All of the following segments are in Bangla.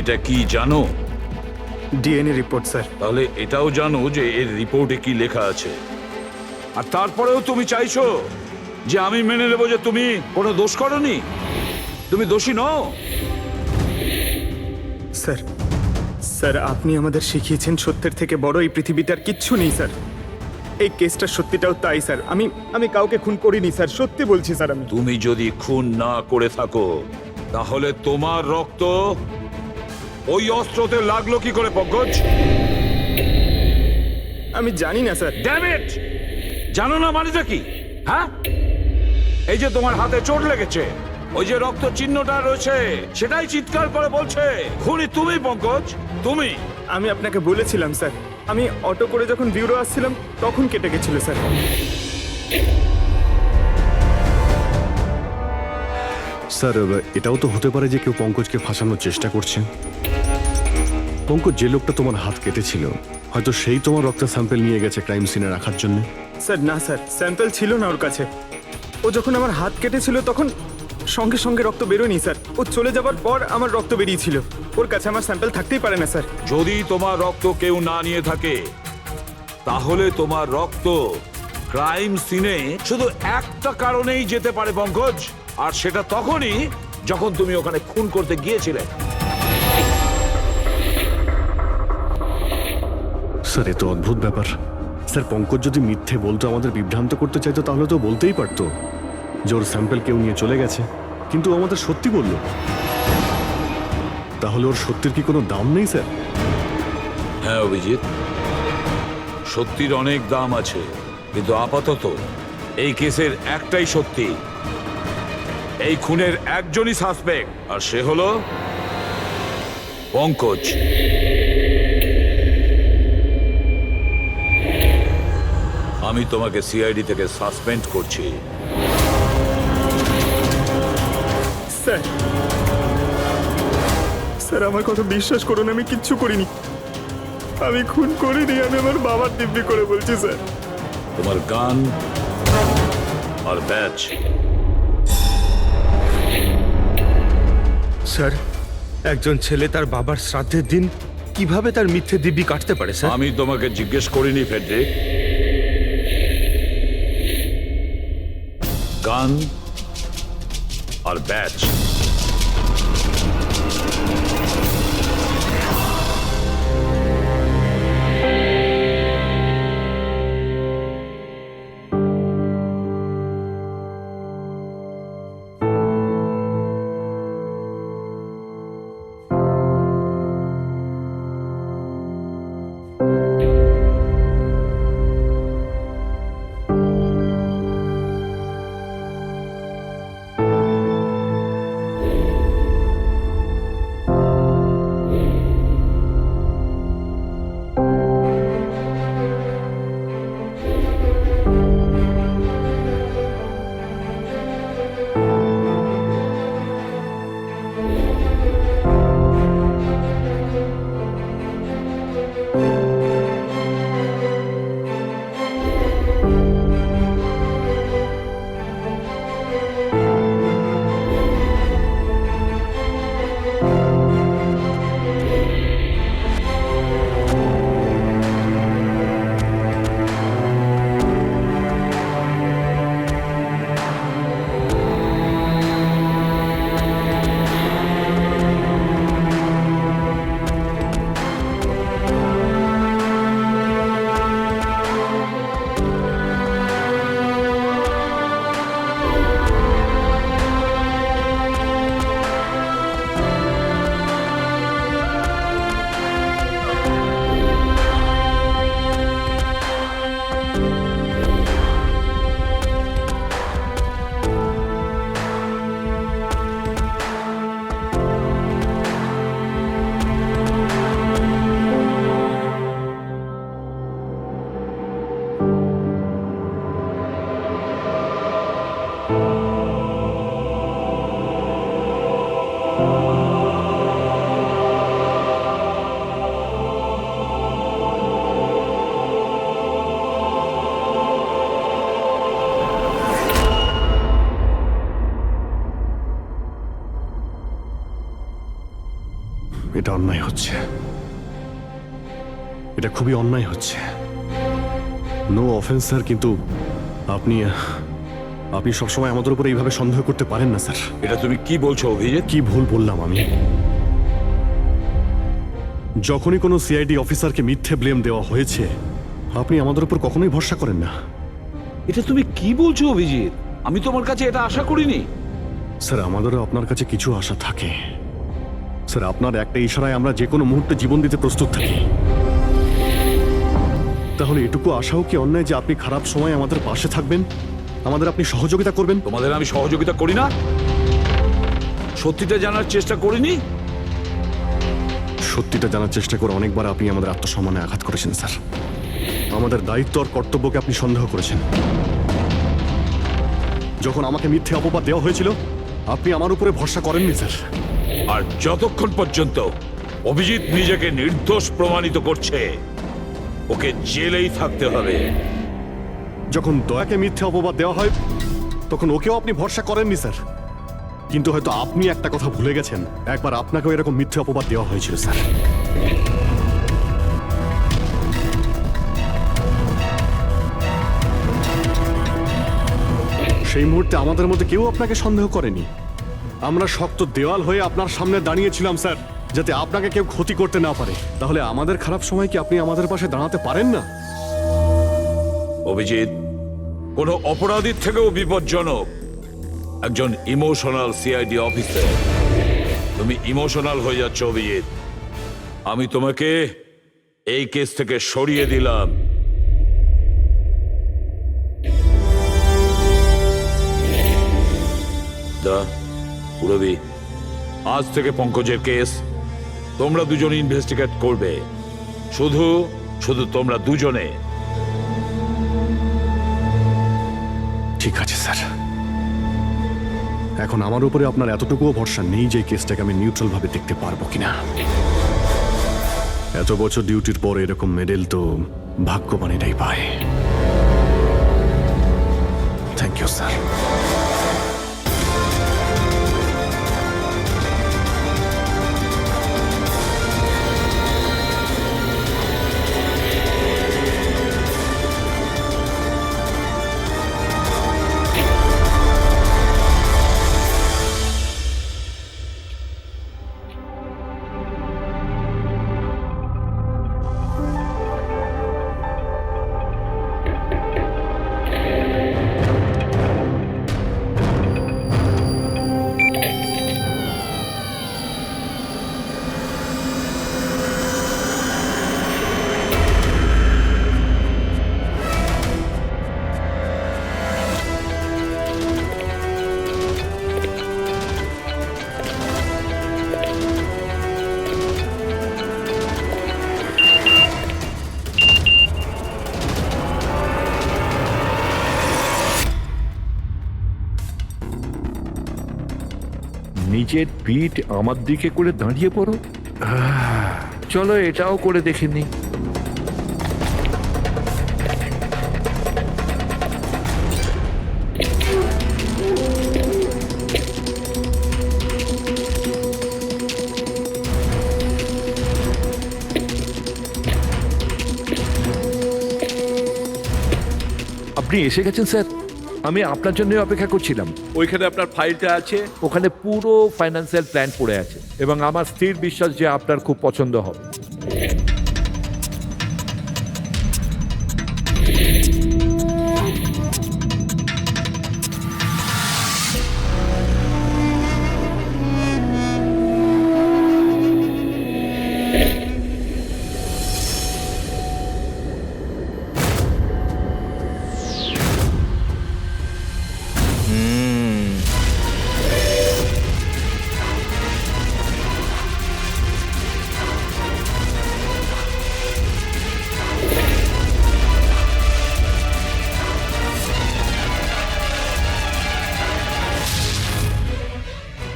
এটা কি জানো? DNA report sir. তাহলে এটাও জানো যে এর রিপোর্টে কি লেখা আছে। আর তারপরেও তুমি চাইছো যে আমি মেনে নেব যে তুমি কোনো দোষ করনি, তুমি দোষী নও। স্যার স্যার আপনি আমাদের শিখিয়েছেন সত্যের থেকে বড় এই পৃথিবীতে আর কিচ্ছু নেই স্যার। এই কেসটার সত্যিটাও তাই স্যার। আমি কাউকে খুন করিনি স্যার, সত্যি বলছি স্যার। তুমি যদি খুন না করে থাকো তাহলে তোমার রক্ত ওই অস্ত্রতে লাগলো কি করে পঙ্কজ? আমি জানি না স্যার। Damn it! জানো না মানেটা কি? হ্যাঁ, এই যে তোমার হাতে চোট লেগেছে, ওই যে রক্ত চিহ্নটা রয়েছে, সেটাই চিৎকার করে বলছে খুনি তুমি পঙ্কজ, তুমি। আমি আপনাকে বলেছিলাম স্যার, আমি অটো করে যখন বিউরো আসছিলাম তখন কেটে গেছিল স্যার। স্যার এটাও তো হতে পারে যে কেউ পঙ্কজকে ফাঁসানোর চেষ্টা করছে। পঙ্কজ, যে লোকটা তোমার হাত কেটেছিল হয়তো সেই তোমার রক্তের স্যাম্পল নিয়ে গেছে ক্রাইম সিনে রাখার জন্য। স্যার না স্যার, স্যাম্পল ছিল না ওর কাছে। ও যখন আমার হাত কেটেছিল তখন সঙ্গে সঙ্গে রক্ত বেরোয়নি স্যার। ও চলে যাবার পর আমার রক্ত বেরিয়েছিল। ওর কাছে আমার স্যাম্পল থাকতেই পারে না স্যার। যদি তোমার রক্ত কেউ না নিয়ে থাকে তাহলে তোমার রক্ত ক্রাইম সিনে শুধু একটা কারণেই যেতে পারে পঙ্কজ, আর সেটা তখনই যখন তুমি ওখানে খুন করতে গিয়েছিলে। স্যার এ তো অদ্ভুত ব্যাপার। স্যার পঙ্কজ যদি মিথ্যে বলতো, আমাদের বিভ্রান্ত করতে চাইতো, তাহলে তো বলতেই পারতো যে ওর স্যাম্পল কেউ নিয়ে চলে গেছে, কিন্তু ও আমাদের সত্যি বলল। তাহলে ওর সত্যির কি কোনো দাম নেই স্যার? হ্যাঁ অভিজিৎ, সত্যির অনেক দাম আছে, কিন্তু আপাতত এই কেসের একটাই সত্যি। এই খুনের একজনই সাসপেক্ট, আর সে হলো পঙ্কজ। আমি তোমাকে সিআইডি থেকে সাসপেন্ড করছি। স্যার স্যার আমার কথা বিশ্বাস করুন, আমি কিচ্ছু করিনি। আমি খুন করিনি, আমি আমার বাবার দিব্যি করে বলছি স্যার। তোমার গান আর ব্যাচ। স্যার, একজন ছেলে তার বাবার শ্রাদ্ধের দিন কিভাবে তার মিথ্যে দিব্যি কাটতে পারে স্যার? আমি তোমাকে জিজ্ঞেস করিনি ফেডরিক। গান আর ব্যাচ। এটা অন্যায় হচ্ছে, এটা খুবই অন্যায় হচ্ছে। নো অফেন্স স্যার, কিন্তু আপনি আপনি সবসময় আমাদের উপরে এইভাবে সন্দেহ করতে পারেন না স্যার। এটা তুমি কি বলছো অভিজিৎ? কি ভুল বললাম আমি? যখনই কোনো সিআইডি অফিসারকে মিথ্যে ব্লেম দেওয়া হয়েছে, আপনি আমাদের উপর কখনোই ভরসা করেন না। এটা তুমি কি বলছো অভিজিৎ? আমি তোমার কাছে এটা আশা করিনি। স্যার, আমাদেরও আপনার কাছে কিছু আশা থাকে স্যার। আপনার একটা ইশারায় আমরা যে কোনো মুহূর্তে জীবন দিতে প্রস্তুত থাকি। তাহলে এটুকু আশাও কি অন্যায় যে আপনি খারাপ সময় আমাদের পাশে থাকবেন, আমাদের আপনি সহযোগিতা করবেন? তোমাদের আমি সহযোগিতা করি না? সত্যিটা জানার চেষ্টা করিনি? সত্যিটা জানার চেষ্টা করে অনেকবার আপনি আমাদের আত্মসম্মানে আঘাত করেছেন স্যার। আমাদের দায়িত্ব আর কর্তব্যকে আপনি সন্দেহ করেছেন। যখন আমাকে মিথ্যে অপবাদ দেওয়া হয়েছিল, আপনি আমার উপরে ভরসা করেননি স্যার। আর যতক্ষণ পর্যন্ত অভিজিৎ নিজেকে নির্দোষ প্রমাণিত করছে, ওকে জেলেই থাকতে হবে। যখন দয়াকে মিথ্যে অপবাদ দেওয়া হয়, তখন ওকেও আপনি ভরসা করেননি স্যার। কিন্তু হয়তো আপনি একটা কথা ভুলে গেছেন, একবার আপনাকেও এরকম মিথ্যে অপবাদ দেওয়া হয়েছিল স্যার। সেই মুহূর্তে আমাদের মধ্যে কেউ আপনাকে সন্দেহ করেনি। আমরা শক্ত দেওয়াল হয়ে আপনার সামনে দাঁড়িয়েছিলাম স্যার, যাতে আপনাকে কেউ ক্ষতি করতে না পারে। তাহলে আমাদের খারাপ সময় কি আপনি আমাদের পাশে দাঁড়াতে পারেন না? অভিজিৎ কোনো অপরাধীর থেকেও বিপজ্জনক একজন ইমোশনাল সিআইডি অফিসার। তুমি ইমোশনাল হয়ে যাচ্ছ অভিজিৎ। আমি তোমাকে এই কেস থেকে সরিয়ে দিলাম। পুরবি, আজ থেকে পঙ্কজের কেস তোমরা দুজন ইনভেস্টিগেট করবে। শুধু শুধু তোমরা দুজনে। ঠিক আছে স্যার। এখন আমার উপরে আপনার এতটুকুও ভরসা নেই যে এই কেসটাকে আমি নিউট্রাল ভাবে দেখতে পারবো কিনা। এত বছর ডিউটির পর এরকম মেডেল তো ভাগ্যবানেরাই পায়। Thank you sir. নিজের পিঠ আমার দিকে করে দাঁড়িয়ে পড়ো। চলো এটাও করে দেখে নি। আপনি এসে গেছেন স্যার। আমি আপনার জন্য অপেক্ষা করছিলাম। ওইখানে আপনার ফাইলটা আছে, ওখানে পুরো ফাইন্যান্সিয়াল প্ল্যান পড়ে আছে এবং আমার স্থির বিশ্বাস যে আপনার খুব পছন্দ হবে।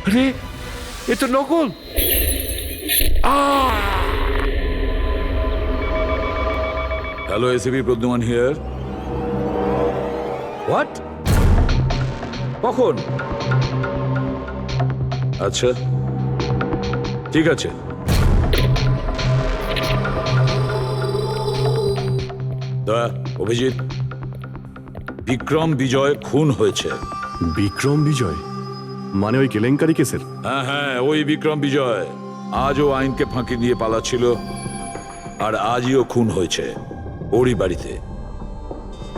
আরে এ তো নকল। Hello ACP Pradyuman here. What? কখন? আচ্ছা ঠিক আছে, তা অভিজিৎ, বিক্রম বিজয় খুন হয়েছে। বিক্রম বিজয় মানে ওই কেলেঙ্কারি কেসের? হ্যাঁ হ্যাঁ, ওই বিক্রম বিজয় আজও আইনকে ফাঁকি দিয়ে পালাচ্ছিল, আর আজও খুন হয়েছে ওরই বাড়িতে।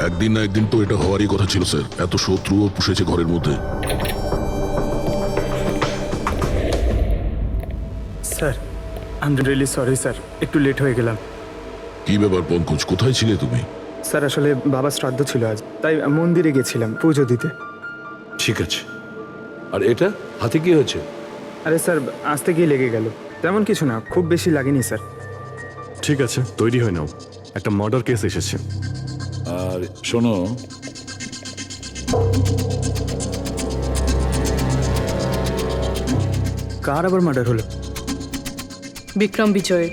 একদিন না একদিন তো এটা হওয়ারই কথা ছিল স্যার, এত শত্রুও পুষেছে ঘরের মধ্যে। Sir I am really sorry sir, একটু লেট হয়ে গেলাম। কি ব্যাপার পঙ্কজ, কোথায় ছিলে তুমি? স্যার আসলে বাবার শ্রাদ্ধ ছিল আজ, তাই মন্দিরে গেছিলাম পুজো দিতে। ঠিক আছে, আর এটা হাতে কি হয়েছে? আরে স্যার আসতে গিয়ে লেগে গেল, তেমন কিছু না, খুব বেশি লাগেনি স্যার। ঠিক আছে, তৈরি হয়ে নাও, একটা মার্ডার কেস এসেছে। আর শোনো, কার আবার মার্ডার হলো? বিক্রম বিজয়।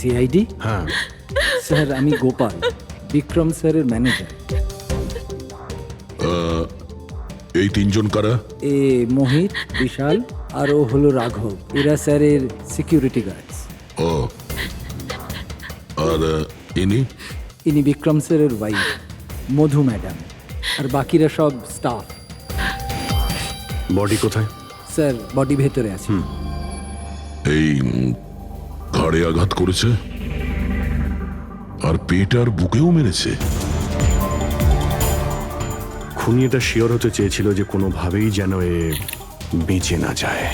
সিআইডি? হ্যাঁ, স্যার আমি গোপাল, বিক্রম স্যারের ম্যানেজার। এই তিনজন কারা? এ মোহিত, বিশাল আর ও হলো রাঘব, এরা স্যারের সিকিউরিটি গার্ডস। ও, আর ইনি? ইনি বিক্রম স্যারের ওয়াইফ মধু ম্যাডাম, আর বাকিরা সব স্টাফ। বডি কোথায়? স্যার বডি ভেতরে আছে। এই ঘাড়ে আঘাত করেছে আর পেট আর বুকেও মেরেছে। খুনি এটা শিওর হতে চেয়েছিল যে কোনোভাবেই যেন এ বেঁচে না যায়।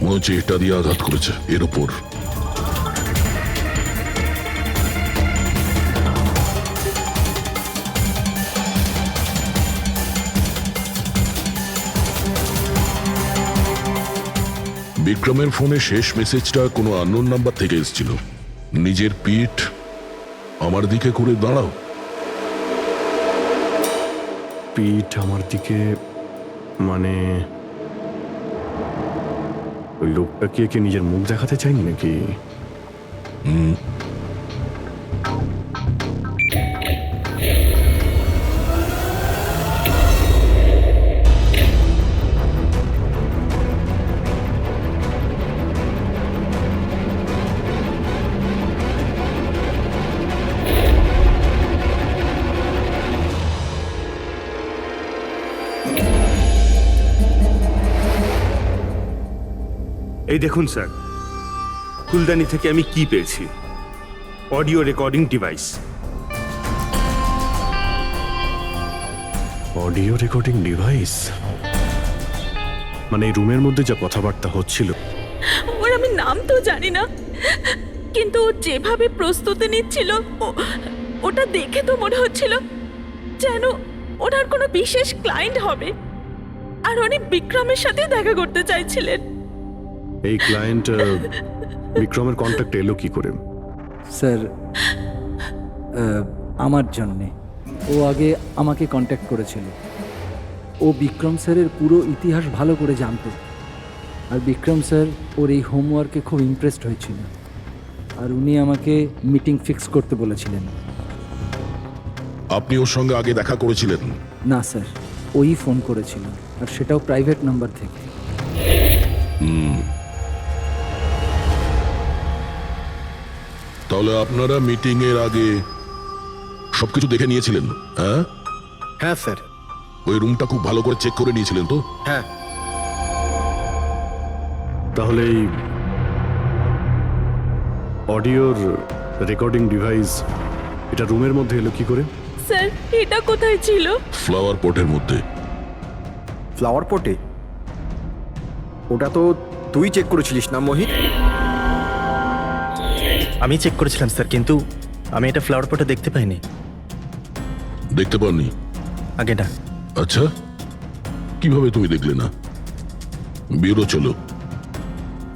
মনে হচ্ছে এটা দিয়ে আঘাত করেছে এর ওপর। বিক্রমের ফোনে শেষ মেসেজটা কোনো আননোন নাম্বার থেকে এসেছিল। নিজের পিঠ আমার দিকে করে দাঁড়াও। পিঠ আমার দিকে মানে ওই লোকটা কি একে নিজের মুখ দেখাতে চাইনি নাকি? এই দেখুন স্যার, ফুলদানি থেকে আমি কি পেয়েছি, audio recording device. Audio recording device মানে এই রুমের মধ্যে যা কথাবার্তা হচ্ছিল? ওর আমি নাম তো জানি না, কিন্তু ও যেভাবে প্রস্তুতি নিচ্ছিল ওটা দেখে তো মনে হচ্ছিল যেন ওনার কোনো বিশেষ ক্লায়েন্ট হবে, আর উনি বিক্রমের সাথে দেখা করতে চাইছিলেন। এই ক্লায়েন্ট বিক্রমের কন্ট্যাক্ট এলো কি করে? স্যার আমার জন্যে ও আগে আমাকে কন্ট্যাক্ট করেছিল। ও বিক্রম স্যারের পুরো ইতিহাস ভালো করে জানতো, আর বিক্রম স্যার ওর এই হোমওয়ার্কে খুব ইমপ্রেসড হয়েছিল, আর উনি আমাকে মিটিং ফিক্স করতে বলেছিলেন। আপনি ওর সঙ্গে আগে দেখা করেছিলেন? না স্যার, ওই ফোন করেছিল, আর সেটাও প্রাইভেট নাম্বার থেকে। তাহলে আপনারা মিটিং এর আগে সবকিছু দেখে নিয়েছিলেন? হ্যাঁ হ্যাঁ স্যার। ওই রুমটা খুব ভালো করে চেক করে নিয়েছিলেন তো? হ্যাঁ। তাহলে এই অডিওর রেকর্ডিং ডিভাইস এটা রুমের মধ্যে এলো কি করে? স্যার এটা কোথায় ছিল? ফ্লাওয়ার পটের মধ্যে। ফ্লাওয়ার পটে? ওটা তো তুই চেক করেছিলিস না মোহিত? আমি চেক করেছিলাম স্যার, কিন্তু আমি এটা ফ্লাওয়ার পটে দেখতে পাইনি। দেখতে পাননি? আগে না। আচ্ছা, কিভাবে তুমি দেখলে না? ব্যুরো চলো,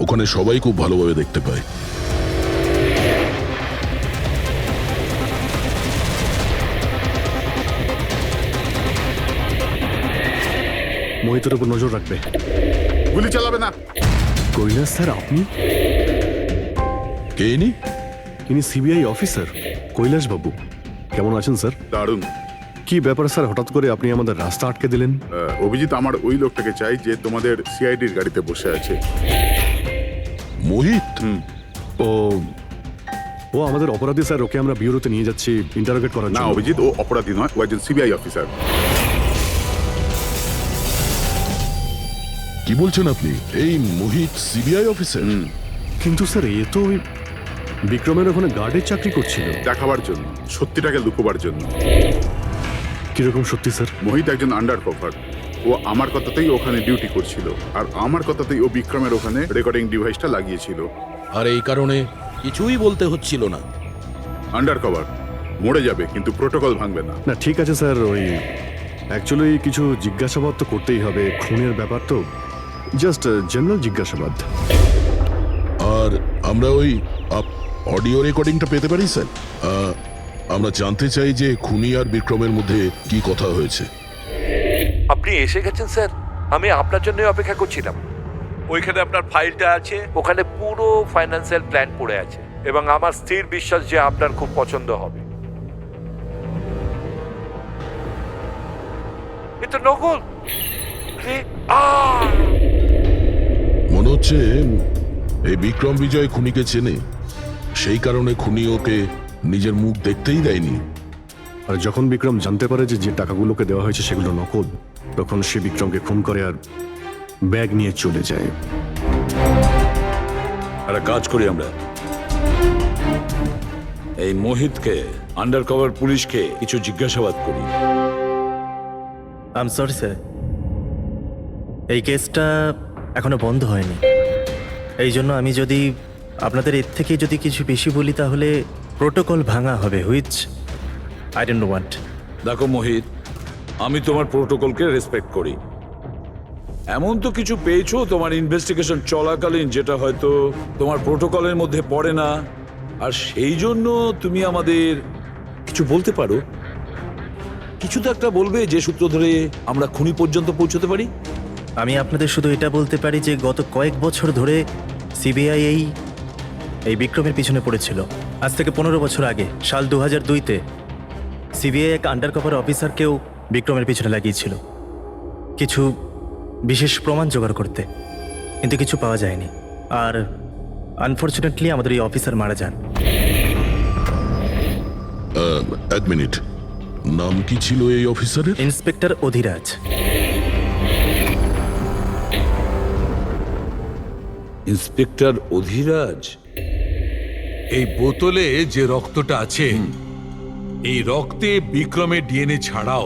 ওখানে সবাই খুব ভালোভাবে দেখতে পায়। মোহিতের উপর নজর রাখবে। গুলি চালাবে না। কৈলাস স্যার, আপনি? কে ইনি? ইনি সিবিআই অফিসার কৈলাস বাবু। কেমন আছেন স্যার? দারুণ। কি ব্যাপার স্যার, হঠাৎ করে আপনি আমাদের রাস্তা আটকে দিলেন? অভিজিৎ, আমার ওই লোকটাকে চাই যে তোমাদের সিআইডির গাড়িতে বসে আছে। মোহিত? ও ও আমাদের অপরাধী স্যার, ওকে আমরা ব্যুরোতে নিয়ে যাচ্ছি ইন্টারোগেট করার না জন্য। অভিজিৎ, ও অপরাধী নয়, ও একজন সিবিআই অফিসার। কি বলছেন আপনি? এই মোহিত সিবিআই অফিসার? কিন্তু স্যার, এ তো ওই বিক্রমের ওখানে গার্ডের চাকরি করছিল। দেখাবার জন্য, সত্যিটাকে লুকোবার জন্য। কিরকম সত্যি স্যার? মোহিত একজন আন্ডার কভার। ও আমার কথাতেই ওখানে ডিউটি করছিল, আর আমার কথাতেই ও বিক্রমের ওখানে রেকর্ডিং ডিভাইসটা লাগিয়েছিল। আর এই কারণে কিছুই বলতে হচ্ছিল না। আন্ডার কভার মরে যাবে, কিন্তু প্রোটোকল ভাঙবে না। না ঠিক আছে স্যার, ওই অ্যাকচুয়ালি কিছু জিজ্ঞাসাবাদ তো করতেই হবে, খুনের ব্যাপার তো, জাস্ট জেনারেল জিজ্ঞাসাবাদ। আর আমরা ওই অডিও রেকর্ডিংটা পেতে পারি স্যার? আমরা জানতে চাই যে খুনি আর বিক্রমের মধ্যে কি কথা হয়েছে। আপনি এসে গেছেন স্যার, আমি আপনার জন্যই অপেক্ষা করছিলাম। ওইখানে আপনার ফাইলটা আছে, ওখানে পুরো ফাইন্যান্সিয়াল প্ল্যান পড়ে আছে, এবং আমার স্থির বিশ্বাস যে আপনার খুব পছন্দ হবে। এটা নকল। মনে হচ্ছে এই বিক্রম বিজয় খুনিকে চেনে, সেই কারণে খুনি ওকে নিজের মুখ দেখতেই দেয়নি। আর যখন বিক্রম জানতে পারে যে যে টাকাগুলোকে দেওয়া হয়েছে সেগুলো নকল, তখন সে বিক্রমকে খুন করে আর ব্যাগ নিয়ে চলে যায়। একটা কাজ করি আমরা, এই মোহিতকে, আন্ডার কভার পুলিশকে কিছু জিজ্ঞাসাবাদ করি। আই এম সরি স্যার, এই কেসটা এখনো বন্ধ হয়নি। এই জন্য আমি যদি আপনাদের এর থেকে যদি কিছু বেশি বলি তাহলে প্রোটোকল ভাঙা হবে, হুইচ আই ডোন্ট ওয়ান্ট। দেখো মোহিত, আমি তোমার প্রোটোকলকে রেসপেক্ট করি। এমন তো কিছু পেয়েছো তোমার ইনভেস্টিগেশন চলাকালীন যেটা হয়তো তোমার প্রোটোকলের মধ্যে পড়ে না, আর সেই জন্য তুমি আমাদের কিছু বলতে পারো। কিছু তো একটা বলবে যে সূত্র ধরে আমরা খুনি পর্যন্ত পৌঁছতে পারি। আমি আপনাদের শুধু এটা বলতে পারি যে গত কয়েক বছর ধরে সিবিআই এই বিক্রমের পিছনে পড়েছিল। আজ থেকে 15 বছর আগে, সাল 2002-তে সিবিআই এক আন্ডার কভার অফিসারকেও বিক্রমের পিছনে লাগিয়েছিল কিছু বিশেষ প্রমাণ জোগাড় করতে, কিন্তু কিছু পাওয়া যায়নি। আর আনফর্চুনেটলি আমাদের এই অফিসার মারা যান। এক মিনিট, নাম কি ছিল এই অফিসারের? ইন্সপেক্টর অধিরাজ। ইন্সপেক্টর অধিরাজ? এই বোতলে যে রক্তটা আছে, এই রক্তে বিক্রমের ডিএনএ ছাড়াও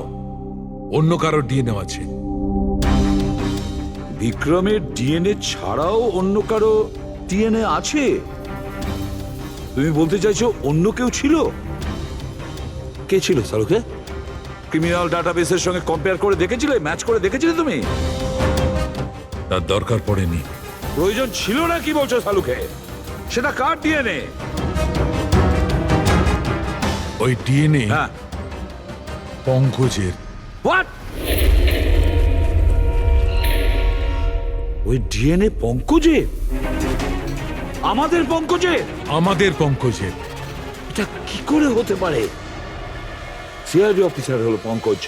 অন্য কারো ডিএনএ আছে। বিক্রমের ডিএনএ ছাড়াও অন্য কারো ডিএনএ আছে? তুমি বলতে চাইছো অন্য কেউ ছিল? কে ছিল সালুকে? ক্রিমিনাল ডাটাবেসের সঙ্গে কম্পেয়ার করে দেখেছিলে, ম্যাচ করে দেখেছিলে তুমি? তার দরকার পড়েনি। প্রয়োজন ছিল না কি বলছো সালুকে? সেটা কার ডিএনএ? ওই ডিএনএ হ্যাঁ, পঙ্কজের। হোয়াট? ওই ডিএনএ পঙ্কজের? আমাদের পঙ্কজের? আমাদের পঙ্কজের। এটা কি করে হতে পারে? সিআইডি অফিসার হলো পঙ্কজ।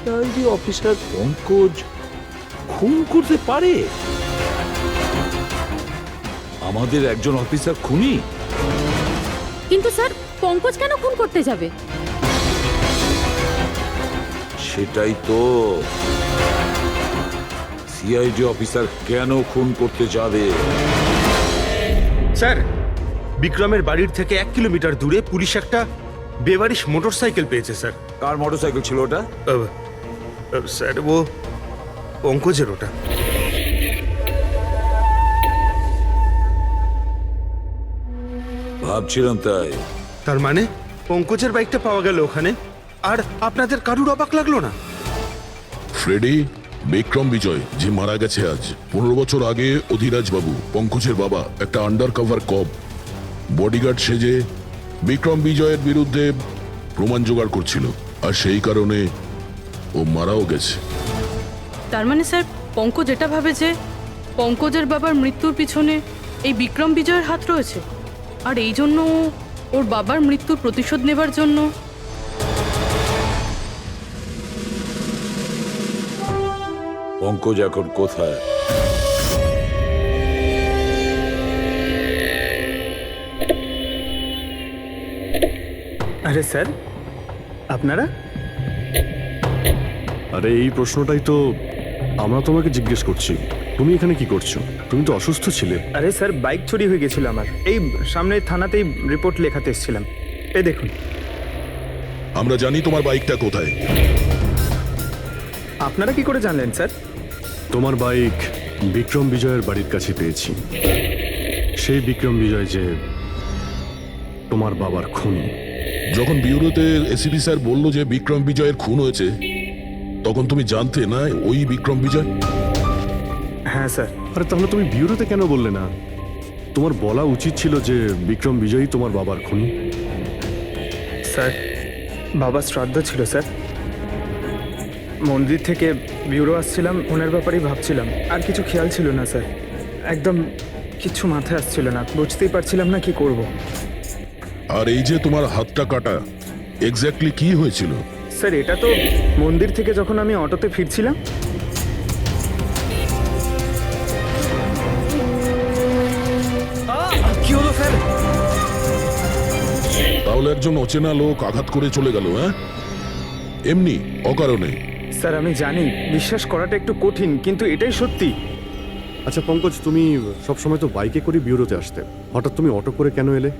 সিআইডি অফিসার পঙ্কজ খুন করতে পারে? আমাদের একজন অফিসার খুনি? কিন্তু স্যার, পঙ্কজ কেন খুন করতে যাবে? সেটাই তো, সিআইডি অফিসার কেন খুন করতে যাবে? স্যার, বিক্রমের বাড়ির থেকে 1 কিলোমিটার দূরে পুলিশ একটা বেবারিশ মোটরসাইকেল পেয়েছে স্যার। কার মোটরসাইকেল ছিল ওটা? স্যার, ও পঙ্কজের ওটা। ভাবছিলাম তাই। তার মানে পঙ্কজের বাইকটা পাওয়া গেল ওখানে, আর আপনাদের কারুর অবাক লাগলো না? ফ্রেডি, বিক্রম বিজয় যে মারা গেছে আজ 15 বছর আগে, অধিরাজ বাবু পঙ্কজের বাবা একটা আন্ডার কভার কব বডিগার্ড সেজে বিক্রম বিজয়ের বিরুদ্ধে প্রমাণ জোগাড় করছিল, আর সেই কারণে ও মারাও গেছে। তার মানে স্যার পঙ্কজ এটা ভাবে যে পঙ্কজের বাবার মৃত্যুর পিছনে এই বিক্রম বিজয়ের হাত রয়েছে, আর এই জন্য ও ওর বাবার মৃত্যুর প্রতিশোধ নেবার জন্য। পঙ্কজ এখন কোথায়? আরে স্যার, আপনারা? আরে এই প্রশ্নটাই তো আমরা তোমাকে জিজ্ঞেস করছি। তুমি এখানে কি করছো? তুমি তো অসুস্থ ছিলে। আরে স্যার, বাইক চুরি হয়ে গেছিল আমার। এই সামনে থানাতেই রিপোর্ট লেখাতে এসেছিলাম। এই দেখুন। আমরা জানি তোমার বাইকটা কোথায়। আপনারা কি করে জানলেন স্যার? তোমার বাইক বিক্রম বিজয়ের বাড়ির কাছে পেয়েছি। সেই বিক্রম বিজয় যে তোমার বাবার খুনি। যখন বিউরোতে এসিপি স্যার বলল যে বিক্রম বিজয়ের খুন হয়েছে, তখন তুমি জানতে না ওই বিক্রম বিজয়? হ্যাঁ স্যার। আরে তাহলে তুমি বিউরোতে কেন বললে না? তোমার বলা উচিত ছিল যে বিক্রম বিজয়ই তোমার বাবার খুনি। স্যার, বাবার শ্রাদ্ধ ছিল স্যার। মন্দির থেকে বিউরো আসছিলাম, ওনার ব্যাপারেই ভাবছিলাম, আর কিছু খেয়াল ছিল না স্যার। একদম কিচ্ছু মাথায় আসছিল না, বুঝতেই পারছিলাম না কি করব। আর এই যে তোমার হাতটা কাটা, এক্স্যাক্টলি কি হয়েছিল? স্যার, এটা তো মন্দির থেকে যখন আমি অটোতে ফিরছিলাম। কি হলো স্যার? তাহলে একজন অচেনা লোক আঘাত করে চলে গেল? হ্যাঁ, এমনি অকারণে? স্যার আমি জানি বিশ্বাস করাটা একটু কঠিন, কিন্তু এটাই সত্যি। আচ্ছা পঙ্কজ, তুমি সবসময় তো বাইকে করে বিউরোতে আসতে, হঠাৎ তুমি অটো করে কেন এলে?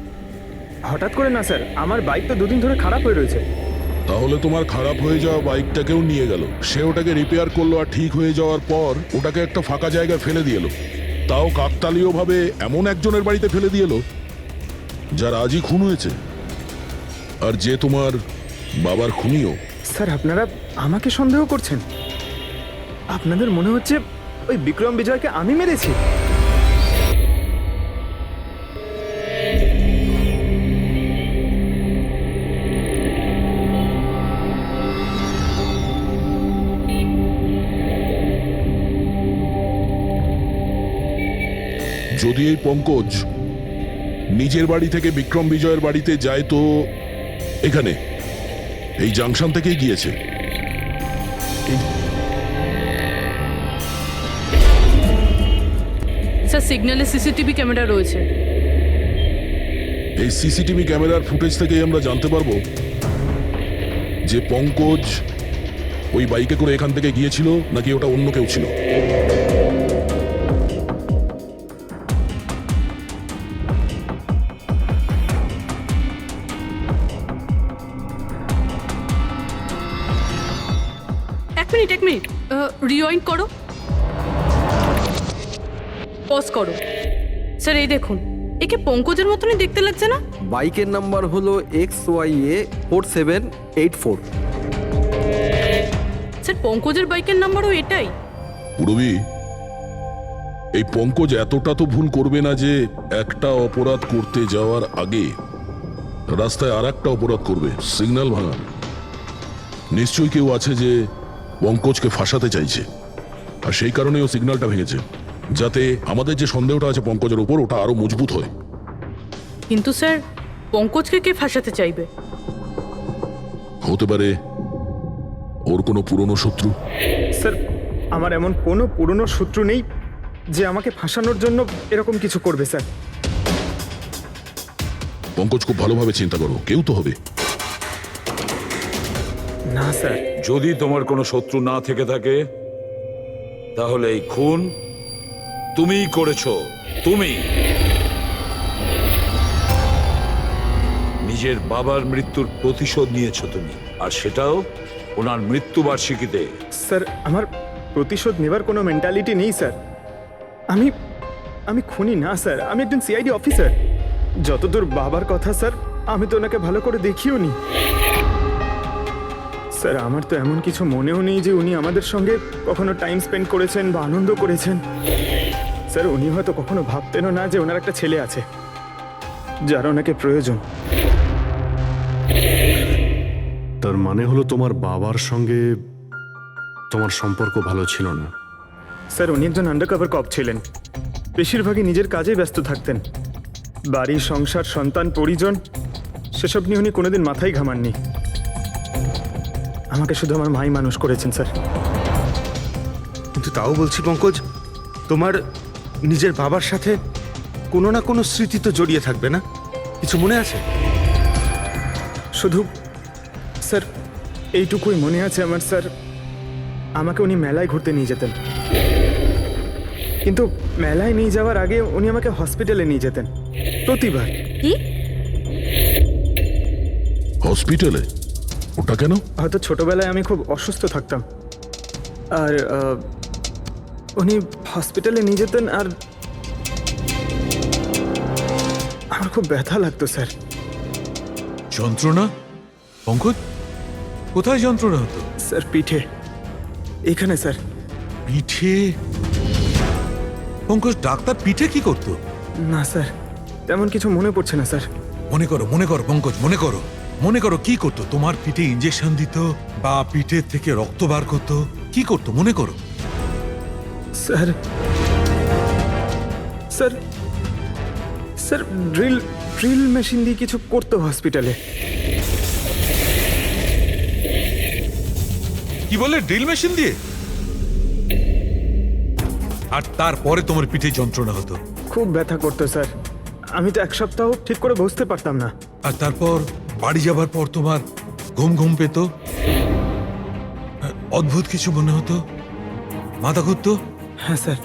হঠাৎ করে না স্যার, আমার বাইক তো দুদিন ধরে খারাপ হয়ে রয়েছে। তাহলে তোমার খারাপ হয়ে যাওয়া বাইকটাকেও নিয়ে গেল। সে ওটাকে রিপেয়ার করলো, আর ঠিক হয়ে যাওয়ার পর ওটাকে একটা ফাঁকা জায়গায় ফেলে দিয়ে এলো। তাও কাকতালীয় ভাবে এমন একজনের বাড়িতে ফেলে দিয়ে এলো যার আজই খুন হয়েছে, আর যে তোমার বাবার খুনিও। স্যার, আপনারা আমাকে সন্দেহ করছেন? আপনাদের মনে হচ্ছে ওই বিক্রম বিজয়কে আমি মেরেছি? যদি এই পঙ্কজ নিজের বাড়ি থেকে বিক্রম বিজয়ের বাড়িতে যায়, তো এখানে এই জাংশন থেকেই গিয়েছে। স্যার সিগন্যালে সিসিটিভি ক্যামেরা রয়েছে। এই সিসিটিভি ক্যামেরার ফুটেজ থেকেই আমরা জানতে পারবো যে পঙ্কজ ওই বাইকে করে এখান থেকে গিয়েছিল নাকি ওটা অন্য কেউ ছিল। এক মিনিট রিওয়াইন্ড করো, পজ করো। স্যার এই দেখুন, একে পঙ্কজের মতনই দেখতে লাগছে না? বাইকের নাম্বার হলো XYA4784। স্যার পঙ্কজের বাইকের নাম্বারও এটাই। পুরবি, এই পঙ্কজ এতটা তো ভুল করবে না যে একটা অপরাধ করতে যাওয়ার আগে রাস্তায় আর একটা অপরাধ করবে, সিগন্যাল ভাঙা। নিশ্চয়ই কেউ আছে যে পঙ্কজকে ফাঁসাতে চাইছে, আর সেই কারণেই ও সিগন্যালটা ভেঙেছে, যাতে আমাদের যে সন্দেহটা আছে পঙ্কজের উপর ওটা আরো মজবুত হয়। কিন্তু স্যার পঙ্কজকে কে ফাঁসাতে চাইবে? হতে পারে ওর কোনো পুরনো শত্রু। স্যার, আমার এমন কোনো পুরনো শত্রু নেই যে আমাকে ফাঁসানোর জন্য এরকম কিছু করবে স্যার। পঙ্কজ, খুব ভালোভাবে চিন্তা করো, কেউ তো হবে। না স্যার। যদি তোমার কোনো শত্রু না থেকে থাকে, তাহলে এই খুন তুমিই করেছো। তুমি নিজের বাবার মৃত্যুর প্রতিশোধ নিয়েছো তুমি, আর সেটাও ওনার মৃত্যুবার্ষিকীতে। স্যার, আমার প্রতিশোধ নেবার কোনো মেন্টালিটি নেই স্যার। আমি খুনি না স্যার, আমি একজন সিআইডি অফিসার। যতদূর বাবার কথা স্যার, আমি তো ওনাকে ভালো করে দেখিও নি। স্যার আমার তো এমন কিছু মনেও নেই যে উনি আমাদের সঙ্গে কখনো টাইম স্পেন্ড করেছেন বা আনন্দ করেছেন। স্যার উনি হয়তো কখনো ভাবতেনও না যে ওনার একটা ছেলে আছে যার ওনাকে প্রয়োজন। তার মানে হলো তোমার বাবার সঙ্গে তোমার সম্পর্ক ভালো ছিল না? স্যার উনি একজন আন্ডারকভার কপ ছিলেন, বেশিরভাগই নিজের কাজে ব্যস্ত থাকতেন। বাড়ি, সংসার, সন্তান, পরিজন সেসব নিয়ে উনি কোনোদিন মাথায় ঘামাননি। আমাকে শুধু আমার মাই মানুষ করেছেন স্যার। কিন্তু তাও বলছি পঙ্কজ, তোমার নিজের বাবার সাথে কোনো না কোনো স্মৃতি তো জড়িয়ে থাকবে না? কিছু মনে আছে? শুধু স্যার এইটুকুই মনে আছে আমার স্যার, আমাকে উনি মেলায় ঘুরতে নিয়ে যেতেন, কিন্তু মেলায় নিয়ে যাওয়ার আগে উনি আমাকে হসপিটালে নিয়ে যেতেন প্রতিবার। কি? হসপিটালে? ওটা কেন? হয়তো ছোটবেলায় আমি খুব অসুস্থ থাকতাম, আর উনি হসপিটালে নিয়ে যেতেন, আর আমার খুব ব্যথা লাগতো স্যার। যন্ত্রণা? পঙ্কজ, কোথায় যন্ত্রণা হতো? স্যার পিঠে, এখানে স্যার। পিঠে? পঙ্কজ, ডাক্তার পিঠে কি করতো? না স্যার, তেমন কিছু মনে পড়ছে না স্যার। মনে করো পঙ্কজ, মনে করো কি করতো? তোমার পিঠে ইঞ্জেকশন দিত বা পিঠের থেকে রক্ত বার করতো? কি করতো মনে করো? Sir sir sir drill machine দিয়ে কিছু করতো হসপিটালে। কি বলে, ড্রিল মেশিন দিয়ে? আর তারপরে তোমার পিঠে যন্ত্রণা হতো? খুব ব্যথা করতো স্যার, আমি তো এক সপ্তাহ ঠিক করে বসতে পারতাম না। আর তারপর বাড়ি যাবার পর তোমার ঘুম পেত, অদ্ভুত কিছু মনে হতো, মাথা ঘুরতো? হ্যাঁ স্যার।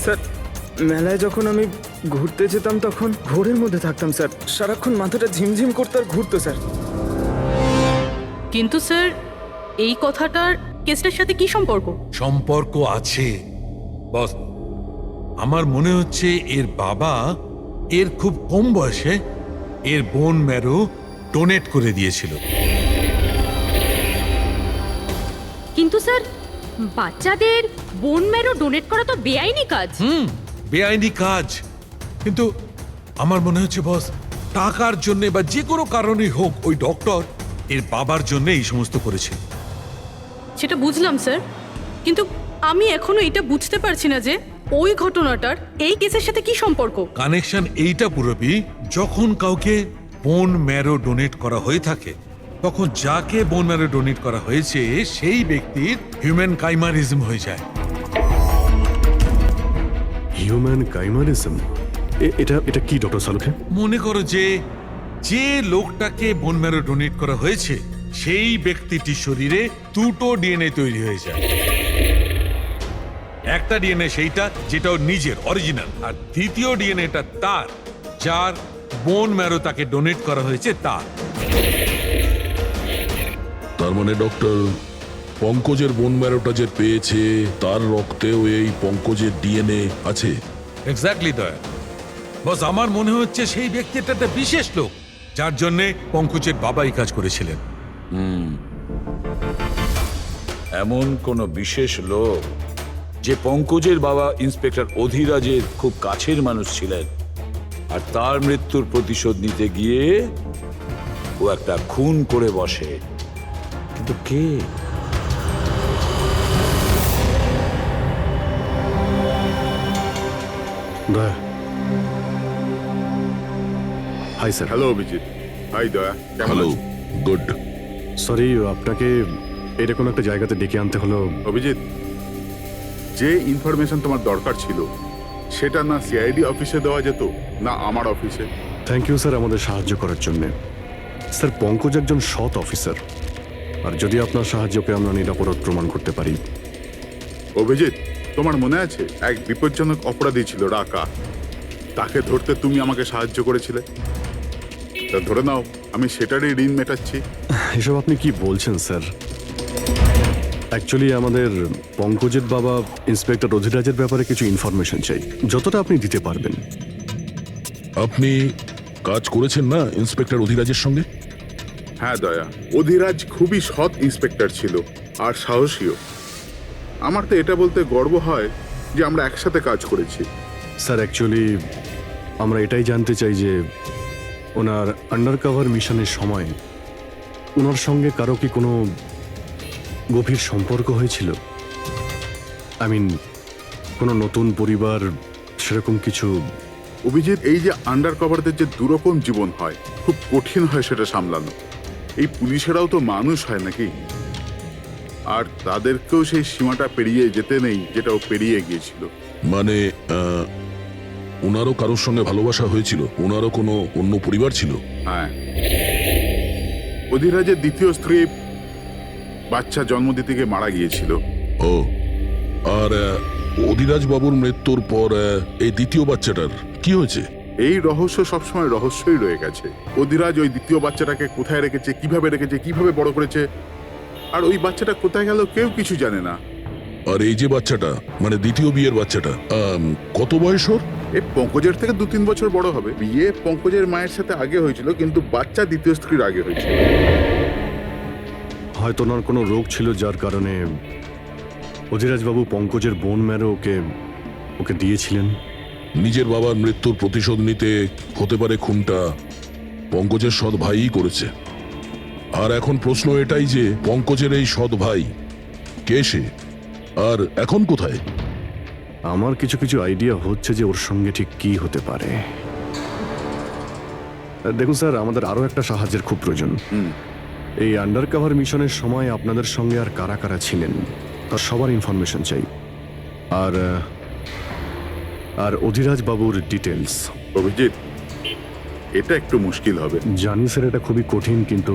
স্যার মেলায় যখন আমি ঘুরতে যেতাম তখন ঘোরের মধ্যে থাকতাম স্যার, সারাক্ষণ মাথাটা ঝিমঝিম করতে আর ঘুরতো স্যার। কিন্তু স্যার এই কথাটার কেসটার সাথে কি সম্পর্ক? সম্পর্ক আছে বস। আমার মনে হচ্ছে এর বাবা এর খুব কম বয়সে এর বোন ম্যারো ডোনেট করে দিয়েছিল। কিন্তু স্যার বাচ্চাদের বোন ম্যারো ডোনেট করা তো বেআইনি কাজ। বেআইনি কাজ, কিন্তু আমার মনে হচ্ছে বস টাকার জন্য বা যে কোনো কারণেই হোক ওই ডক্টর এর বাবার জন্য এই সমস্ত করেছে। সেটা বুঝলাম স্যার, কিন্তু আমি এখনো এটা বুঝতে পারছি না যে ওই ঘটনাটার এই কেসের সাথে কি সম্পর্ক। কানেকশন এইটা পুরোপুরি, যখন কাউকে বোন ম্যারো ডোনেট করা হয়ে থাকে তখন যাকে বোন ম্যারো ডোনেট করা হয়েছে সেই ব্যক্তির হিউম্যান কাইমারিজম হয়ে যায়। হিউম্যান কাইমারিজম? এটা কি ডক্টর সালুখে? মনে করো যে লোকটাকে বোন ম্যারো ডোনেট করা হয়েছে সেই ব্যক্তিটির শরীরে দুটো ডিএনএ তৈরি হয়ে যায়। একটা ডিএনএ সেইটা যেটা ওর নিজের অরিজিনাল, আর দ্বিতীয় ডিএনএটা তার যার বোন ম্যারো তাকে ডোনেট করা হয়েছে তার। তার মানে ডক্টর, পঙ্কজের বোন ম্যারোটা যে পেয়েছে তার রক্তেও এই পঙ্কজের ডিএনএ আছে? এক্স্যাক্টলি দয়া বস, আমার মনে হচ্ছে সেই ব্যক্তিটা একটা বিশেষ লোক যার জন্য পঙ্কজের বাবা এই কাজ করেছিলেন। এমন কোন বিশেষ লোক যে পঙ্কজের বাবা ইন্সপেক্টর অধিরাজের খুব কাছের মানুষ ছিলেন, আর তার মৃত্যুর প্রতিশোধ নিতে গিয়ে ও একটা খুন করে বসে। কিন্তু কে? Daya. Hi sir. Hello Abhijeet. Hi Daya, কেমন হ্যালো, আছো? গুড। সরি, আপনাকে এটা কোনো একটা জায়গাতে ডেকে আনতে হলো। অভিজিৎ, যে ইনফরমেশন তোমার দরকার ছিল সেটা না সিআইডি অফিসে দেওয়া যেত না আমার অফিসে? থ্যাংক ইউ স্যার আমাদের সাহায্য করার জন্যে। স্যার পঙ্কজ একজন সৎ অফিসার, আর যদি আপনার সাহায্যকে আমরা নিরাপরাধ প্রমাণ করতে পারি। অভিজিৎ, তোমার মনে আছে এক বিপজ্জনক অপরাধী ছিল রাকা, তাকে ধরতে তুমি আমাকে সাহায্য করেছিলে? তা ধরে নাও আমি সেটারই ঋণ মেটাচ্ছি। এসব আপনি কি বলছেন স্যার? অ্যাকচুয়ালি আমাদের পঙ্কজের বাবা ইন্সপেক্টর অধিরাজের ব্যাপারে কিছু ইনফরমেশন চাই, যতটা আপনি দিতে পারবেন। আপনি কাজ করেছেন না ইন্সপেক্টর অধিরাজের সঙ্গে? হ্যাঁ দয়া, অধিরাজ খুবই সৎ ইন্সপেক্টর ছিল আর সাহসীও। আমার তো এটা বলতে গর্ব হয় যে আমরা একসাথে কাজ করেছি। স্যার অ্যাকচুয়ালি আমরা এটাই জানতে চাই যে ওনার আন্ডারকভার মিশনের সময় ওনার সঙ্গে কারো কি কোনো গভীর সম্পর্ক হয়েছিল? আই মিন কোনো নতুন পরিবার সেরকম কিছু? অভিজিৎ, এই যে আন্ডার কভারদের যে দুরকম জীবন হয়, খুব কঠিন হয় সেটা সামলানো। এই পুলিশেরাও তো মানুষ হয় নাকি, আর তাদেরকেও সেই সীমাটা পেরিয়ে যেতে নেই যেটা ও পেরিয়ে গিয়েছিল। মানে ওনারও কারোর সঙ্গে ভালোবাসা হয়েছিল? ওনারও কোনো অন্য পরিবার ছিল? হ্যাঁ, অধিরাজের দ্বিতীয় স্ত্রী বাচ্চা জন্ম দিতে গিয়ে মারা গিয়েছিল। ও, আর অধিরাজ বাবুর মৃত্যুর পর এই দ্বিতীয় বাচ্চাটার কি হয়েছে? এই রহস্য সবসময় রহস্যই রয়ে গেছে। অধিরাজ ওই দ্বিতীয় বাচ্চাটাকে কোথায় রেখেছে, কিভাবে বড় করেছে, আর ওই বাচ্চাটা কোথায় গেল কেউ কিছু জানে না। আর এই যে বাচ্চাটা, মানে দ্বিতীয় বিয়ের বাচ্চাটা, কত বয়স ওর? এ পঙ্কজের থেকে 2-3 বছর বড় হবে। বিয়ে পঙ্কজের মায়ের সাথে আগে হয়েছিল, কিন্তু বাচ্চা দ্বিতীয় স্ত্রীর আগে হয়েছিল। হয়তো ওনার কোনো রোগ ছিল যার কারণে অধিরাজবাবু পঙ্কজের বোন ম্যারো ওকে দিয়েছিলেন। নিজের বাবার মৃত্যুর প্রতিশোধ নিতে হতে পারে খুনটা পঙ্কজের সৎ ভাইই করেছে। আর এখন প্রশ্ন এটাই যে পঙ্কজের এই সৎ ভাই কে সে, আর এখন কোথায়? আমার কিছু কিছু আইডিয়া হচ্ছে যে ওর সঙ্গে ঠিক কি হতে পারে। দেখুন স্যার, আমাদের আরো একটা সাহায্যের খুব প্রয়োজন। এই আন্ডারকভার মিশনের সময় আপনাদের সঙ্গে আর কারা কারা ছিলেন তার সবার ইনফরমেশন চাই, আর অধিরাজ বাবুর ডিটেলস। অভিজিৎ, এটা একটু মুশকিল হবে। জানি স্যার, এটা খুবই কঠিন, কিন্তু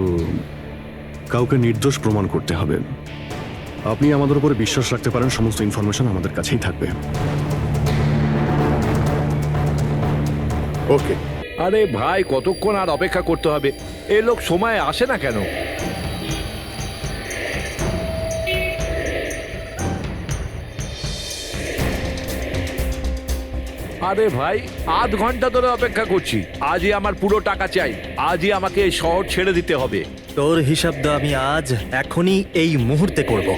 কাউকে নির্দোষ প্রমাণ করতে হবে। আপনি আমাদের উপরে বিশ্বাস রাখতে পারেন, সমস্ত ইনফরমেশন আমাদের কাছেই থাকবে। ওকে। আরে ভাই, কতক্ষণ আর অপেক্ষা করতে হবে? এ লোক সময় আসে না কেন? আরে ভাই, আধ ঘন্টা ধরে অপেক্ষা করছি। আজই আমার পুরো টাকা চাই। আজই আমাকে এই শহর ছেড়ে দিতে হবে। তোর হিসাব তো আমি আজ এখনই এই মুহূর্তে করব।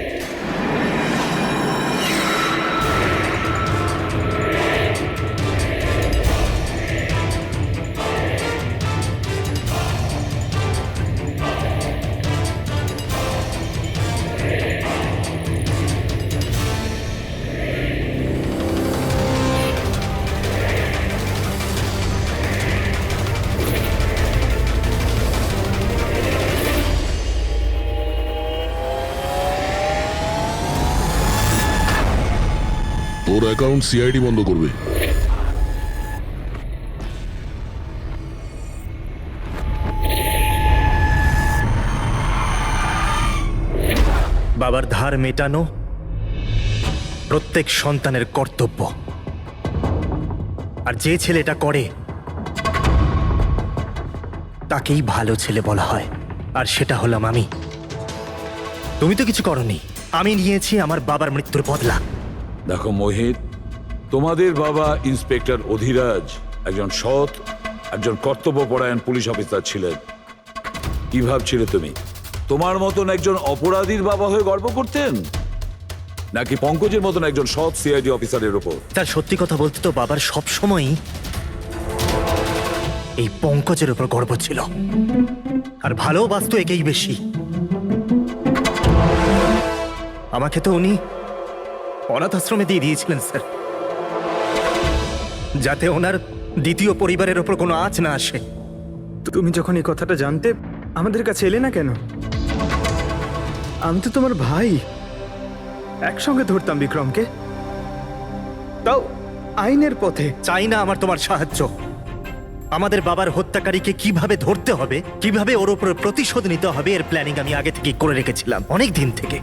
তোর অ্যাকাউন্ট সিআইডি বন্ধ করবে। বাবার ধার মেটানো প্রত্যেক সন্তানের কর্তব্য, আর যে ছেলেটা করে তাকেই ভালো ছেলে বলা হয়, আর সেটা হলাম আমি। তুমি তো কিছু করনি, আমি নিয়েছি আমার বাবার মৃত্যুর বদলা। দেখো মোহিত, তোমাদের বাবা ইন্সপেক্টর অধিরাজ একজন সৎ, একজন কর্তব্যপরায়ণ পুলিশ অফিসার ছিলেন। কি ভাবছিলে তুমি তোমার মতন একজন অপরাধীর বাবা হয়ে গর্ব করতেন, নাকি পঙ্কজের মতন একজন সৎ সিআইডি অফিসারের উপর? তার সত্যি কথা বলতে তো বাবার সব সময়ই এই পঙ্কজের উপর গর্ব ছিল, আর ভালোবাসতো একেই বেশি। আমাকে তো উনি অনাথ আশ্রমে দিয়ে দিয়েছিলেন স্যার, যাতে ওনার দ্বিতীয় পরিবারের ওপর কোনো আঁচ না আসে। তুমি যখন এই কথাটা জানতে আমাদের কাছে এলে না কেন? আমি তো তোমার ভাই, একসঙ্গে ধরতাম বিক্রমকে, তাও আইনের পথে। চাই না আমার তোমার সাহায্য। আমাদের বাবার হত্যাকারীকে কিভাবে ধরতে হবে, কিভাবে ওর উপর প্রতিশোধ নিতে হবে, এর প্ল্যানিং আমি আগে থেকেই করে রেখেছিলাম, অনেক দিন থেকে।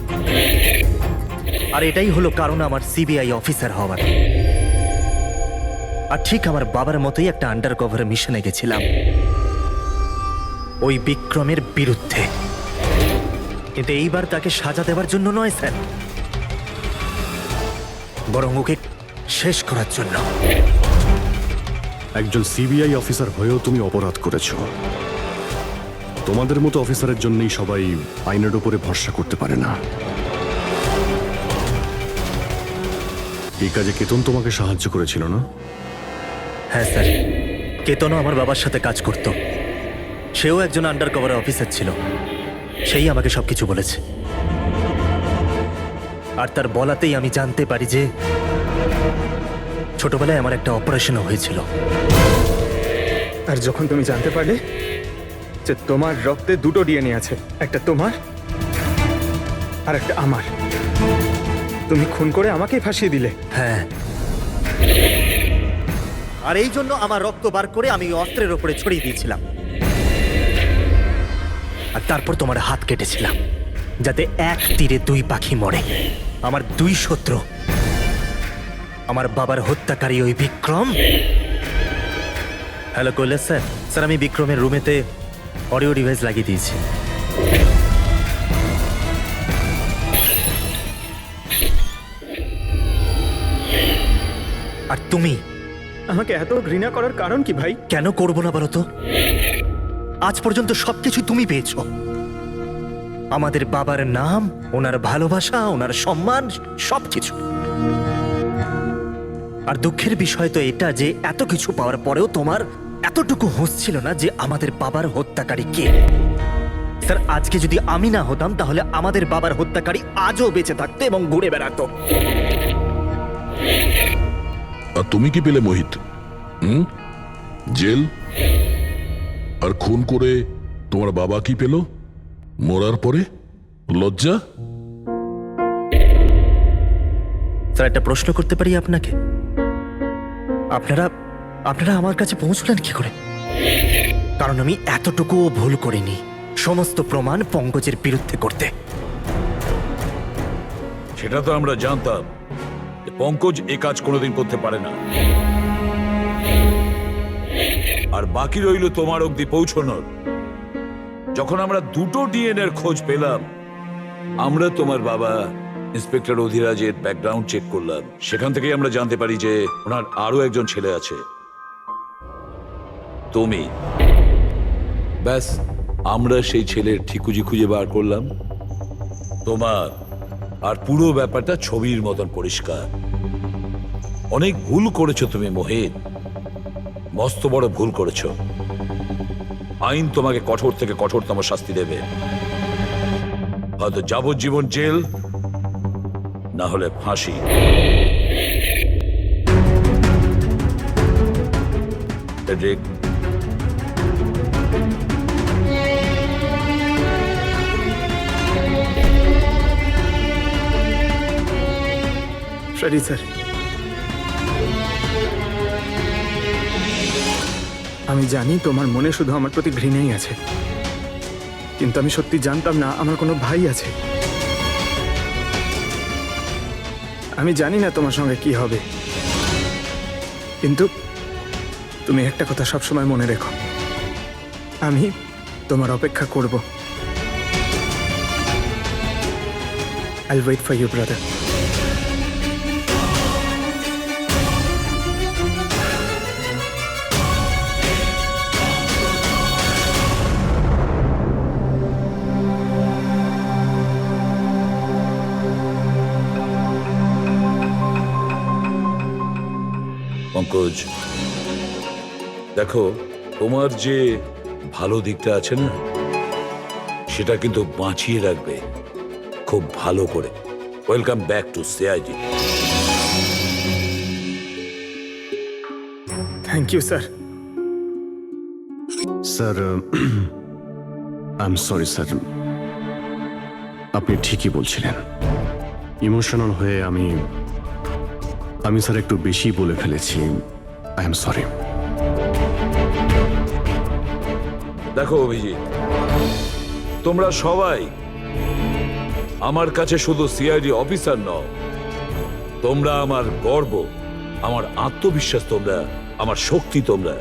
আর এটাই হলো কারণ আমার সিবিআই অফিসার হওয়ার। আর ঠিক আমার বাবার মতোই একটা আন্ডারকভার মিশনে গেছিলাম ওই বিক্রমের বিরুদ্ধে, কিন্তু এইবার তাকে সাজা দেওয়ার জন্য নয় স্যার, বরং ওকে শেষ করার জন্য। একজন সিবিআই অফিসার হয়েও তুমি অপরাধ করেছ, তোমাদের মতো অফিসারের জন্যই সবাই আইনের উপরে ভরসা করতে পারে না। এই কাজে কেতন তোমাকে সাহায্য করেছিল না? হ্যাঁ স্যার, কেতনও আমার বাবার সাথে কাজ করত। সেও একজন আন্ডার কভার অফিসার ছিল। সেই আমাকে সবকিছু বলেছে। আর তার বলাতেই আমি জানতে পারি যে ছোটবেলায় আমার একটা অপারেশনও হয়েছিল। আর যখন তুমি জানতে পারলে যে তোমার রক্তে দুটো ডিএনএ আছে, একটা তোমার আর একটা আমার, তুমি খুন করে আমাকেই ফাঁসিয়ে দিলে। হ্যাঁ, আর এই জন্য আমার রক্ত বার করে আমি অস্ত্রের ওপরে ছড়িয়ে দিয়েছিলাম। আর তারপর তোমার হাত কেটেছিলাম, যাতে এক তীরে দুই পাখি মরে। আমার দুই শত্রু, আমার বাবার হত্যাকারী ওই Vikram. Hello Kailash sir. Sir, আমি বিক্রমের রুমেতে অডিও ডিভাইস লাগিয়ে দিয়েছি। আর তুমি আমাকে এত ঘৃণা করার কারণ কি ভাই? কেন করবো না বলো তো? আজ পর্যন্ত সবকিছু তুমি পেয়েছো। আমাদের বাবার নাম, ওনার ভালোবাসা, ওনার সম্মান, সবকিছু। আর দুঃখের বিষয় তো এটা যে এত কিছু পাওয়ার পরেও তোমার এতটুকু হুঁশ ছিল না যে আমাদের বাবার হত্যাকারী কে। স্যার, আজকে যদি আমি না হতাম তাহলে আমাদের বাবার হত্যাকারী আজও বেঁচে থাকতো এবং ঘুরে বেড়াতো। আর তুমি কি পেলে মোহিত? জেল? আর খুন করে তোমার বাবা কি পেল মরার পরে? লজ্জা? স্যার, একটা প্রশ্ন করতে পারি আপনাকে? আপনারা আমার কাছে পৌঁছলেন কি করে? কারণ আমি এতটুকুও ভুল করিনি সমস্ত প্রমাণ পঙ্কজের বিরুদ্ধে করতে। সেটা তো আমরা জানতাম যে পঙ্কজ এ কাজ কোনোদিন করতে পারে না। আর বাকি রইল তোমার অবধি পৌঁছানোর। যখন আমরা দুটো ডিএনএর খোঁজ পেলাম, আমরা তোমার বাবা ইন্সপেক্টর অধিরাজের ব্যাকগ্রাউন্ড চেক করলাম। সেখান থেকেই আমরা জানতে পারি যে ওনার আরো একজন ছেলে আছে, তুমি। ব্যাস, আমরা সেই ছেলের ঠিকুজি খুঁজে বার করলাম তোমার। আর পুরো ব্যাপারটা ছবির মতন পরিষ্কার। অনেক ভুল করেছো তুমি মোহিত, মস্ত বড় ভুল করেছো। আইন তোমাকে কঠোর থেকে কঠোরতম শাস্তি দেবে। হয়তো যাবজ্জীবন জেল, না হলে ফাঁসি। ফ্রেডরিক, সরি স্যার, আমি জানি তোমার মনে শুধু আমার প্রতি ঘৃণাই আছে, কিন্তু আমি সত্যি জানতাম না আমার কোনো ভাই আছে। আমি জানি না তোমার সঙ্গে কি হবে, কিন্তু তুমি একটা কথা সবসময় মনে রেখো, আমি তোমার অপেক্ষা করব। I'll wait for you, brother. Pankaj, দেখো, তোমার যে ভালো দিকটা আছে না, সেটা কিন্তু বাঁচিয়ে রাখবে খুব ভালো করে। Welcome back to CID. Thank you sir. Sir, I am sorry sir, আপনি ঠিকই বলছিলেন। ইমোশনাল হয়ে আমি স্যার একটু বেশি বলে ফেলেছি। I am sorry. দেখো অভিজিৎ, তোমরা সবাই আমার কাছে শুধু সিআইডি অফিসার নও, তোমরা আমার গর্ব, আমার আত্মবিশ্বাস, তোমরা আমার শক্তি। তোমরা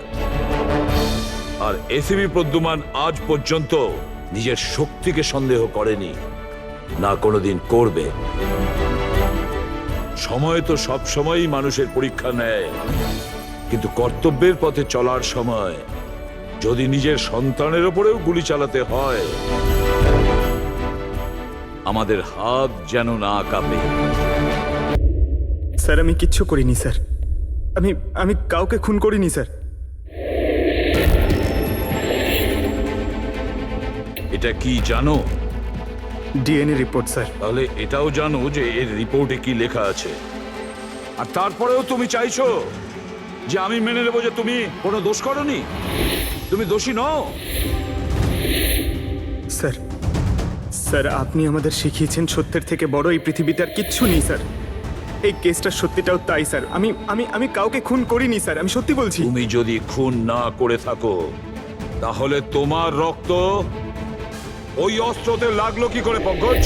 আর এসিবি প্রদ্যুমান আজ পর্যন্ত নিজের শক্তিকে সন্দেহ করেনি, না কোনোদিন করবে। সময় তো সব সময়ই মানুষের পরীক্ষা নেয়, কিন্তু কর্তব্যের পথে চলার সময় যদি নিজের সন্তানের ওপরেও গুলি চালাতে হয়, আমাদের হাত যেন না কাঁপে। স্যার আমি কিচ্ছু করিনি স্যার, আমি কাউকে খুন করিনি স্যার। এটা কি জানো? DNA report sir. তাহলে এটাও জানো যে এর রিপোর্টে কি লেখা আছে। আর তারপরেও তুমি চাইছো যে আমি মেনে নেবো যে তুমি কোনো দোষ করনি, তুমি দোষী নও। স্যার স্যার আপনি আমাদের শিখিয়েছেন সত্যের থেকে বড় এই পৃথিবীতে আর কিচ্ছু নেই স্যার। এই কেসটার সত্যিটাও তাই স্যার। আমি আমি আমি কাউকে খুন করিনি স্যার, আমি সত্যি বলছি। তুমি যদি খুন না করে থাকো তাহলে তোমার রক্ত ওই অস্ত্রতে লাগলো কি করে পঙ্কজ?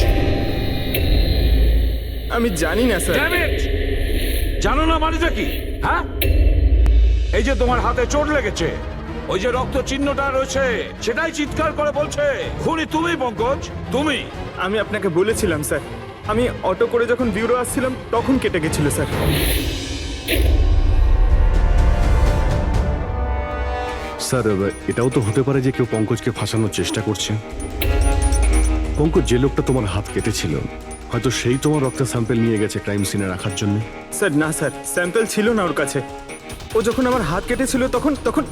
আমি জানি না স্যার। Damn it! জানো না মানেটা কি? হ্যাঁ, এই যে তোমার হাতে চোট লেগেছে, ওই যে রক্ত চিহ্নটা রয়েছে, সেটাই চিৎকার করে বলছে খুনি তুমি পঙ্কজ, তুমি। আমি আপনাকে বলেছিলাম স্যার, আমি অটো করে যখন ব্যুরো আসছিলাম তখন কেটে গেছিল স্যার। স্যার এটাও তো হতে পারে যে কেউ পঙ্কজকে ফাঁসানোর চেষ্টা করছে। পঙ্কজ যে লোকটা তোমার হাত কেটেছিল, হয়তো সেই তোমার রক্তের স্যাম্পল নিয়ে গেছে ক্রাইম সিনে রাখার জন্য। স্যার না স্যার, স্যাম্পল ছিল না ওর কাছে। ও যখন আমার হাত কেটেছিল তখন তখন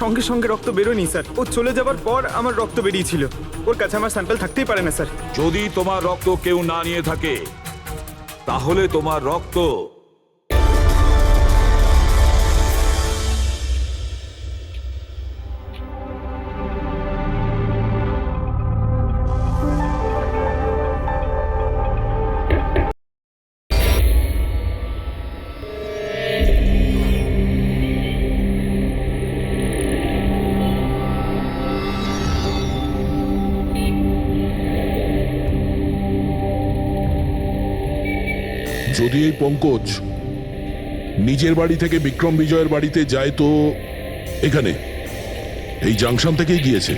সঙ্গে সঙ্গে রক্ত বেরোয়নি স্যার। ও চলে যাবার পর আমার রক্ত বেরিয়েছিল। ওর কাছে আমার স্যাম্পল থাকতেই পারে না স্যার। যদি তোমার রক্ত কেউ না নিয়ে থাকে তাহলে তোমার রক্ত যদি এই পঙ্কজ নিজের বাড়ি থেকে বিক্রম বিজয়ের বাড়িতে যায় তো এখানে এই জাংশন থেকেই গিয়েছে।